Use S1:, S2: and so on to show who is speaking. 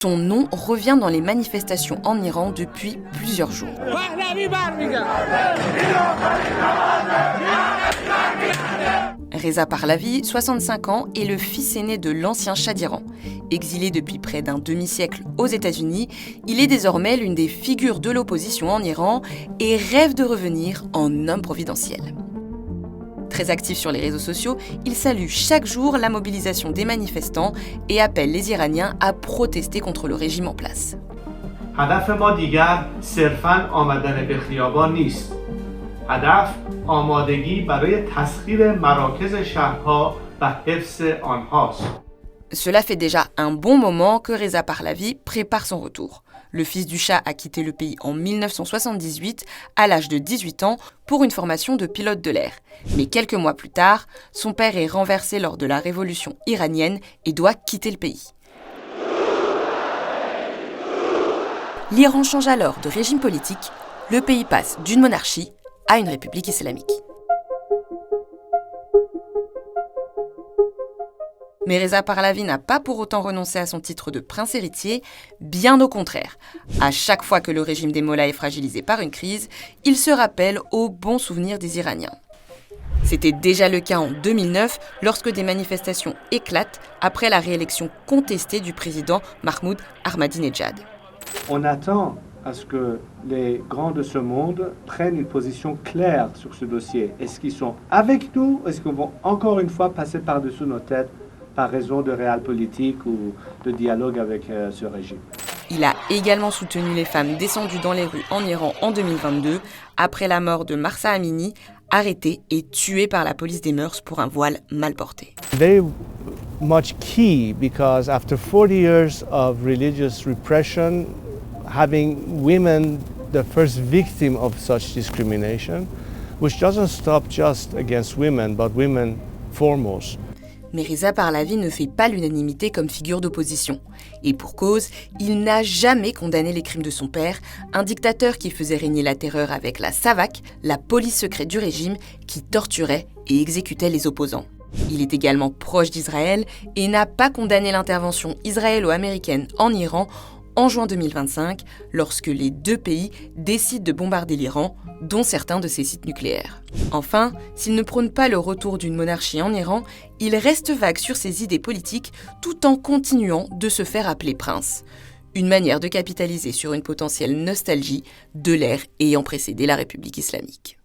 S1: Son nom revient dans les manifestations en Iran depuis plusieurs jours. Reza Pahlavi, 65 ans, est le fils aîné de l'ancien Shah d'Iran. Exilé depuis près d'un demi-siècle aux États-Unis, il est désormais l'une des figures de l'opposition en Iran et rêve de revenir en homme providentiel. Très actif sur les réseaux sociaux, il salue chaque jour la mobilisation des manifestants et appelle les Iraniens à protester contre le régime en place.
S2: هدف ما دیگر صرفاً آمدن به خیابان نیست. هدف آمادگی برای تسخیر مراکز شهرها و حفظ آنهاست.
S1: Cela fait déjà un bon moment que Reza Pahlavi prépare son retour. Le fils du Shah a quitté le pays en 1978, à l'âge de 18 ans, pour une formation de pilote de l'air. Mais quelques mois plus tard, son père est renversé lors de la révolution iranienne et doit quitter le pays. L'Iran change alors de régime politique, le pays passe d'une monarchie à une république islamique. Mais Reza Pahlavi n'a pas pour autant renoncé à son titre de prince héritier, bien au contraire. À chaque fois que le régime des mollahs est fragilisé par une crise, il se rappelle aux bons souvenirs des Iraniens. C'était déjà le cas en 2009, lorsque des manifestations éclatent après la réélection contestée du président Mahmoud Ahmadinejad.
S3: On attend à ce que les grands de ce monde prennent une position claire sur ce dossier. Est-ce qu'ils sont avec nous ou est-ce qu'ils vont encore une fois passer par-dessus nos têtes par raison de réel politique ou de dialogue avec ce régime?
S1: Il a également soutenu les femmes descendues dans les rues en Iran en 2022, après la mort de Mahsa Amini, arrêtée et tuée par la police des mœurs pour un voile mal porté.
S4: Very much key because after 40 years of religious repression, having women the first victim of such discrimination, which doesn't stop just against women, but women foremost.
S1: Mais Reza Pahlavi ne fait pas l'unanimité comme figure d'opposition. Et pour cause, il n'a jamais condamné les crimes de son père, un dictateur qui faisait régner la terreur avec la SAVAK, la police secrète du régime, qui torturait et exécutait les opposants. Il est également proche d'Israël et n'a pas condamné l'intervention israélo-américaine en Iran en juin 2025, lorsque les deux pays décident de bombarder l'Iran, dont certains de ses sites nucléaires. Enfin, s'il ne prône pas le retour d'une monarchie en Iran, il reste vague sur ses idées politiques tout en continuant de se faire appeler prince. Une manière de capitaliser sur une potentielle nostalgie de l'ère ayant précédé la République islamique.